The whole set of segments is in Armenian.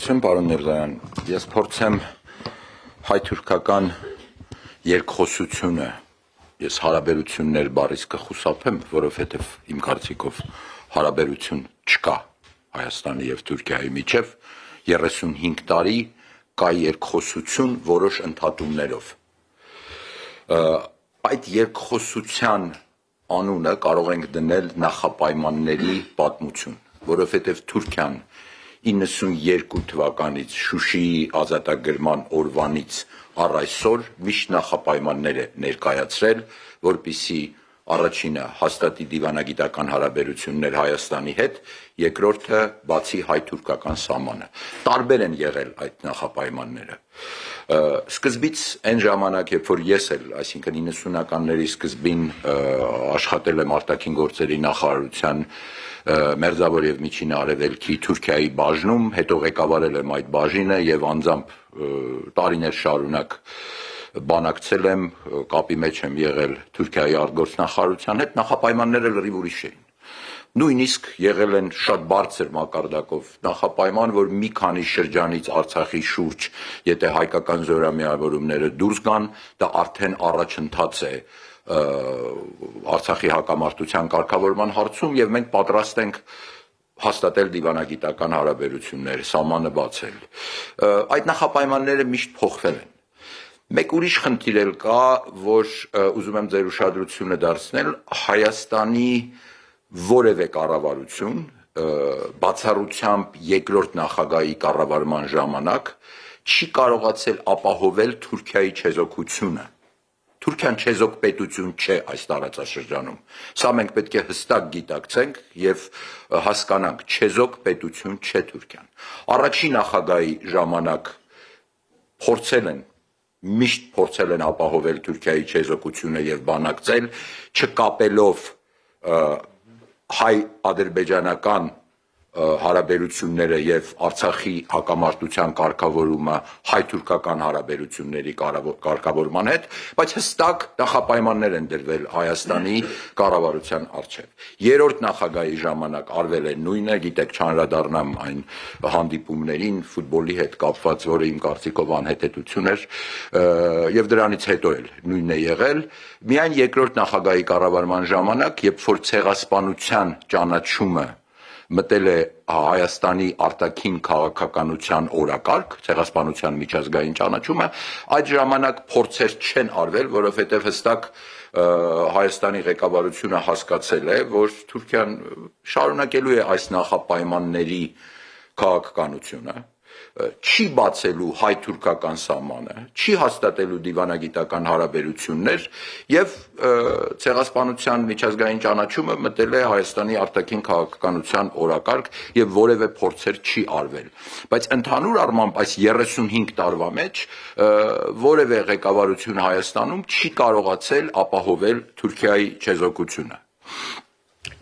Շնորհակալություն, պարոն Միրզոյան, ես փորձեմ հայ-թուրքական երկխոսությունը, ես հարաբերություններ բառից կխուսափեմ, որովհետև իմ կարծիքով հարաբերություն չկա Հայաստանի և Թուրքիայի միջև, 35 տարի կա երկխոսություն որոշ ընդհատումներով։ Այդ երկխոսության անունը կարող ենք դնել նախապայմանների պատմություն, որովհետև Թուրքիան 92 թվականից Շուշիի ազատագրման օրվանից առ այսօր միշտ նախապայմաններ է ներկայացրել, որպեսզի առաջինը հաստատի դիվանագիտական հարաբերություններ Հայաստանի հետ, երկրորդը բացի հայ-թուրքական սահմանը։ Տարբեր են եղել այդ նախապայմանները։ Սկզբից այն ժամանակ, երբ որ ես էլ, այսինքն 90-ականների սկզբին աշխատել եմ արտաքին գործերի նախարարության Մերձավոր և Միջին Արևելքի Թուրքիայի բաժնում, հետո ղեկավարել եմ այդ բաժինը և անձամբ տարիներ շարունակ բանակցել եմ, կապի մեջ եմ եղել Թուրքիայի արտգործնախարարության հետ, նախապայմանները լրիվ ուրիշ էին։ Նույնիսկ եղել են շատ բարձր մակարդակով նախապայման, որ մի քանի շրջանից Արցախի շուրջ, եթե հայկական զորամիավորումները դուրս գան, դա արդեն առաջընթաց է Արցախի հակամարտության կարգավորման հարցում և մենք պատրաստ ենք հաստատել դիվանագիտական հարաբերություններ, սահմանը բացել։ Այդ նախապայմանները միշտ փոխվել են։ Մեկ ուրիշ խնդիր էլ կա, որ ուզում եմ ձեր ուշադրությունը դարձնել Հայաստանի որևէ կառավարություն, բացառությամբ երկրորդ նախագահի կառավարման ժամանակ, չի կարողացել ապահովել Թուրքիայի չեզոքությունը։ Թուրքիան չեզոք պետություն չէ այս տարածաշրջանում։ Սա մենք պետք է հստակ գիտակցենք և հասկանանք, չեզոք պետություն չէ Թուրքիան։ Առաջին նախագահի ժամանակ միշտ փորձել են ապահովել Թուրքիայի չեզոքությունը և բանակցել, չկապելով հայ-ադրբեջանական հարաբերությունները և Արցախի հակամարտության կարգավորումը հայ-թուրքական հարաբերությունների կարգավորման հետ, բայց հստակ նախապայմաններ են դրվել Հայաստանի կառավարության առջև։ Երրորդ նախագահի ժամանակ արվել է նույնը, գիտեք, չանդրադառնամ այն հանդիպումներին ֆուտբոլի հետ կապված, որը իմ կարծիքով անհետեթություն էր, և դրանից հետո էլ նույնն է եղել։ Միայն երկրորդ նախագահի կառավարման ժամանակ, երբ որ ցեղասպանության ճանաչումը մտել է Հայաստանի արտաքին քաղաքականության օրակարգ, ցեղասպանության միջազգային ճանաչումը, այդ ժամանակ փորձեր չեն արվել, որովհետև հստակ Հայաստանի ղեկավարությունը հասկացել է, որ Թուրքիան շարունակելու է այս նախապայմանների քաղաքականությունը, չի բացելու հայ-թուրքական սահմանը, չի հաստատելու դիվանագիտական հարաբերություններ և ցեղասպանության միջազգային ճանաչումը մտել է Հայաստանի արտաքին քաղաքականության օրակարգ և որևէ փորձեր չի արվել։ Բայց ընդհանուր առմամբ այս 35 տարվա մեջ որևէ ղեկավարություն Հայաստանում չի կարողացել ապահովել Թուրքիայի չեզոքությունը։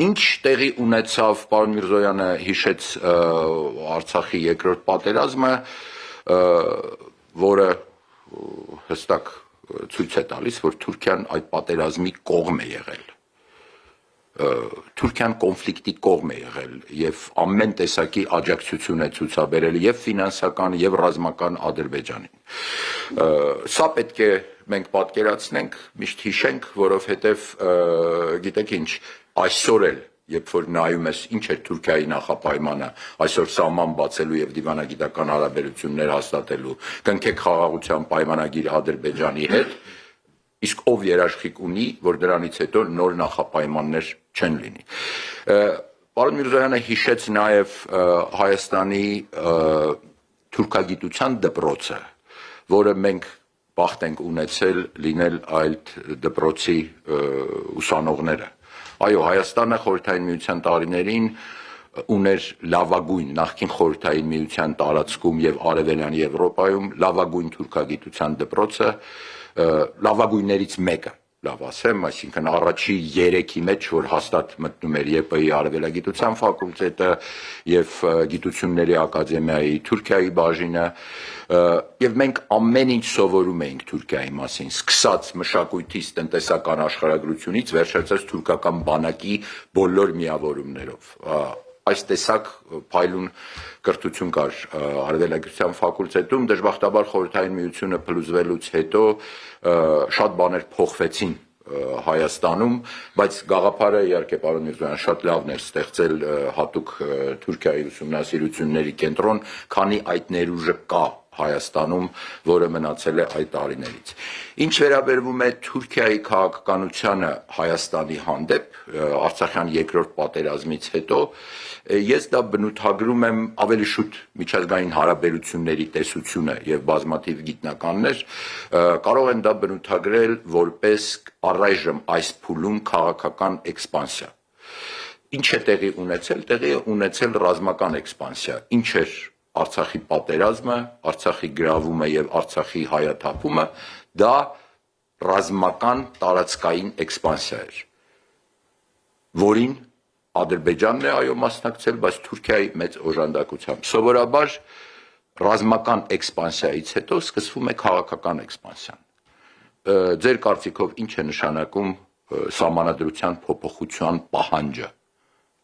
Ինչ տեղի ունեցավ, պարոն Միրզոյանը հիշեց Արցախի երկրորդ պատերազմը, որը հստակ ցույց է տալիս, որ Թուրքիան այդ պատերազմի կողմ է եղել։ Թուրքիան կոնֆլիկտի կողմ է եղել և ամեն տեսակի աջակցություն է ցուցաբերել և ֆինանսական, և ռազմական Ադրբեջանին։ Սա պետք է մենք պատկերացնենք, միշտ հիշենք, որովհետև գիտեք ինչ, այսօր էլ, երբ որ նայում ես ինչ է Թուրքիայի նախապայմանը, այսօր սահման բացելու և դիվանագիտական հարաբերություններ հաստատելու, կնքեք խաղաղության պայմանագիր Ադրբեջանի հետ, իսկ ով երաշխիք ունի, որ դրանից հետո նոր նախապայմաններ չեն լինի։ Պարոն Միրզոյանը հիշեց նաև Հայաստանի թուրքագիտության դպրոցը, որը մենք բախտ ենք ունեցել լինել այդ դպրոցի ուսանողները։ Այո, Հայաստանը Խորհրդային Միության տարիներին ուներ լավագույն, նախկին Խորհրդային Միության տարածքում և Արևելյան Եվրոպայում լավագույն թուրքագիտության դպրոցը, լավագույններից մեկը, լավ ասեմ, այսինքն առաջի 3-ի մեջ, որ հաստատ մտնում էր ԵՊ-ի արևելագիտության ֆակուլտետը և Գիտությունների ակադեմիայի Թուրքիայի բաժինը, և մենք ամեն ինչ սովորում էինք Թուրքիայի մասին, սկսած մշակույթից, տնտեսական աշխարհագրությունից, վերջացած թուրքական բանակի բոլոր միավորումներով։ այս տեսակ փայլուն կրթություն կար արևելագիտության ֆակուլտետում, դժբախտաբար խորհրդային միությունը փլուզվելուց հետո շատ բաներ փոխվեցին Հայաստանում, բայց գաղափարը իհարկե պարոն Միրզոյան շատ լավն էր ստեղծել հատուկ Թուրքիայի ուսումնասիրությունների կենտրոն, քանի այդ ներուժը կա Հայաստանում, որը մնացել է այդ տարիներից։ Ինչ վերաբերվում է Թուրքիայի քաղաքականությանը Հայաստանի հանդեպ Արցախյան երկրորդ պատերազմից հետո, ես դա բնութագրում եմ ավելի շուտ միջազգային հարաբերությունների տեսությունը եւ բազմաթիվ գիտնականներ կարող են դա բնութագրել որպես առայժմ այս փուլում քաղաքական էքսպանսիա։ Ինչ է տեղի ունեցել, տեղի է ունեցել ռազմական էքսպանսիա, ինչ էր Արցախի պատերազմը, Արցախի գրավումը եւ Արցախի հայաթափումը, դա ռազմական տարածքային էքսպանսիա էր, որին Ադրբեջանն է այո մասնակցել, բայց Թուրքիայի մեծ օժանդակությամբ։ Սովորաբար ռազմական էքսպանսիայից հետո սկսվում է քաղաքական էքսպանսիան։ Ձեր կարծիքով ինչ է նշանակում սահմանադրության փոփոխության պահանջը։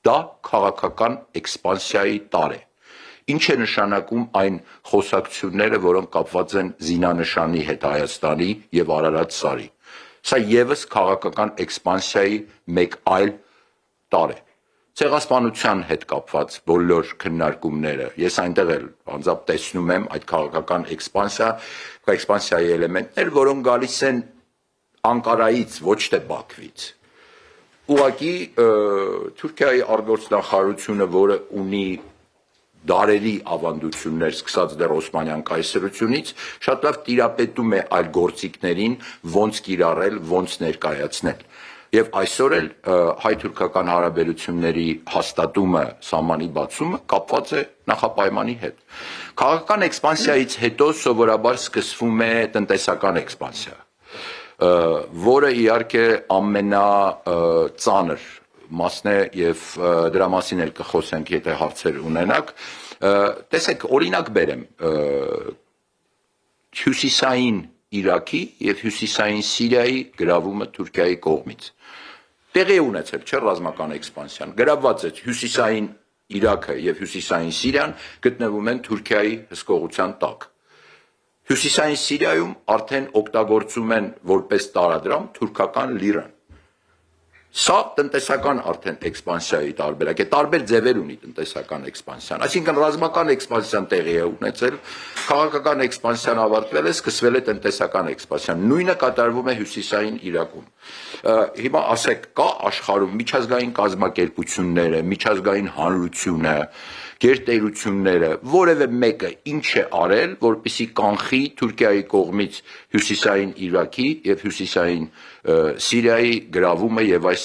Դա քաղաքական էքսպանսիայի տար է։ Ինչ է նշանակում այն խոսակցությունները, որոնք կապված են զինանշանի հետ Հայաստանի եւ Արարատ սարի։ Սա եւս քաղաքական էքսպանսիայի մեկ այլ տար է։ Ցեղասպանության հետ կապված բոլոր քննարկումները, ես այնտեղ էլ անձամբ տեսնում եմ այդ քաղաքական էքսպանսիայի էլեմենտներ, որոնք գալիս են Անկարայից, ոչ թե Բաքվից։ Ուղղակի Թուրքիայի արտգործնախարարությունը, որը ունի դարերի ավանդություններ սկսած դեռ Օսմանյան կայսրությունից, շատ լավ տիրապետում է այլ գործիքներին, ոնց կիրառել, ոնց ներկայացնել։ Եվ այսօր էլ հայ-թուրքական հարաբերությունների հաստատումը, սահմանի բացումը կապված է նախապայմանի հետ։ Քաղաքական էքսպանսիայից հետո սովորաբար սկսվում է տնտեսական էքսպանսիա, որը իհարկե ամենածանր մասն է եւ դրա մասին էլ կխոսենք, եթե հարցեր ունենաք։ Տեսեք, օրինակ բերեմ հյուսիսային Իրաքի եւ հյուսիսային Սիրիայի գրավումը Թուրքիայի կողմից։ Տեղի է ունեցել, չէ՞, ռազմական էքսպանսիան։ Գրավված է հյուսիսային Իրաքը եւ հյուսիսային Սիրիան գտնվում են Թուրքիայի հսկողության տակ։ Հյուսիսային Սիրիայում արդեն օգտագործում են որպես տարադրամ թուրքական լիրան։ Սա տնտեսական արդեն էքսպանսիայի տարբերակ է, տարբեր ձևեր ունի տնտեսական էքսպանսիան, այսինքն ռազմական էքսպանսիան տեղի է ունեցել, քաղաքական էքսպանսիան ավարտվել է, սկսվել է տնտեսական էքսպանսիան, նույնը կատարվում է հյուսիսային Իրաքում։ Հիմա ասեք, կա աշխարհում միջազգային կազմակերպությունները, միջազգային հանրությունը, գերտերությունները, որևէ մեկը ինչ է արել, որպեսզի կանխի Թուրքիայի կողմից հյուսիսային Իրաքի եւ հյուսիսային Սիրիայի գրավումը եւ այս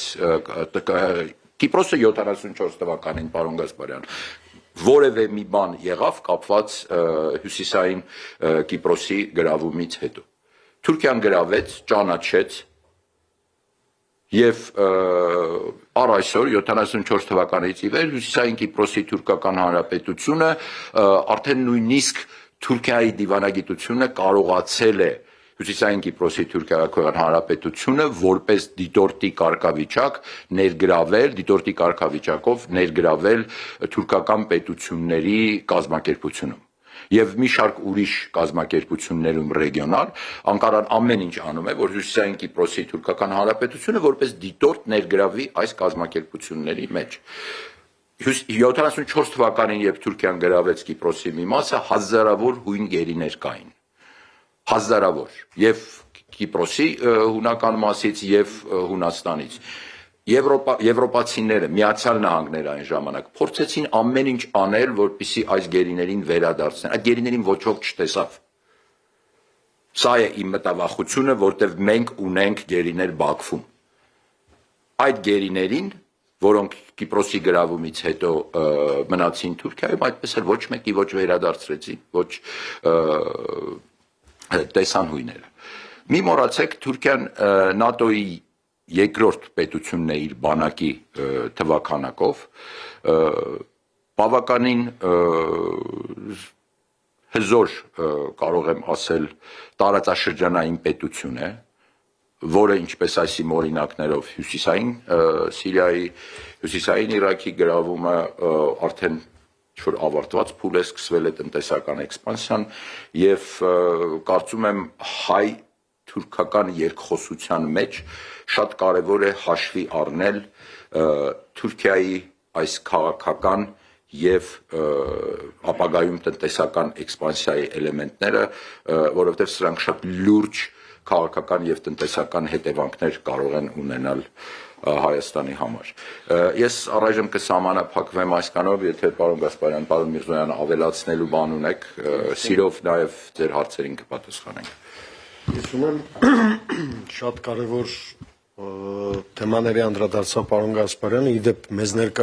Կիպրոսը 74 թվականին, պարոն Գասպարյան, որևէ մի բան եղավ կապված հյուսիսային Կիպրոսի գրավումից հետո։ Թուրքիան գրավեց, ճանաչեց եւ առ այսօր 74 թվականից ի վեր հյուսիսային Կիպրոսի թուրքական հանրապետությունը արդեն նույնիսկ Թուրքիայի դիվանագիտությունը կարողացել է հյուսիսային Կիպրոսի թուրքական հանրապետությունը որպես դիտորդի կարգավիճակ ներգրավել, դիտորդի կարգավիճակով ներգրավել թուրքական պետությունների կազմակերպությունում։ Եվ մի շարք ուրիշ կազմակերպություններում ռեգիոնալ Անկարան ամեն ինչ անում է, որ հյուսիսային Կիպրոսի թուրքական հանրապետությունը որպես դիտորդ ներգրավի այս կազմակերպությունների մեջ։ 74 թվականին, երբ Թուրքիան գրավեց Կիպրոսի մի մասը, հազարավոր հույն գերիներ կային։ Հազարավոր, եւ Կիպրոսի հունական մասից եւ Հունաստանից։ Եվրոպացիները, Միացյալ Նահանգները այն ժամանակ փորձեցին ամեն ինչ անել, որպեսզի այս գերիներին վերադարձնեն։ Այդ գերիներին ոչ ոք չտեսավ։ Սա է իմ մտավախությունը, որտեղ մենք ունենք գերիներ Բաքվում։ Այդ գերիներին, որոնք Կիպրոսի գրավումից հետո մնացին Թուրքիայում, այդպես էլ ոչ մեկի ոչ վերադարձրեցին, ոչ տեսան հույները։ Մի մոռացեք, Թուրքիան ՆԱՏՕ-ի երկրորդ պետությունն է իր բանակի թվաքանակով, բավականին հզոր կարող եմ ասել տարածաշրջանային պետություն է, որը ինչպես այսի օրինակներով հյուսիսային Սիրիայի, հյուսիսային Իրաքի գրավումը արդեն ինչ-որ ավարտված փուլ է, սկսվել է տնտեսական էքսպանսիան եւ կարծում եմ հայ-թուրքական երկխոսության մեջ շատ կարեւոր է հաշվի առնել Թուրքիայի այս քաղաքական եւ ապագայում տնտեսական էքսպանսիայի էլեմենտները, որովհետեւ սրանք շատ լուրջ քաղաքական եւ տնտեսական հետևանքներ կարող են ունենալ Հայաստանի համար։ Ես առայժմ կսահմանափակվեմ այսքանով, եթե պարոն Գասպարյան, պարոն Միրզոյան ավելացնելու բան ունեք, սիրով նաեւ ձեր հարցերին կպատասխանենք։ Ես ունեմ շատ կարևոր թեմաների անդրադարձավ պարոն Գասպարյանը, իդեպ մեզ ներկա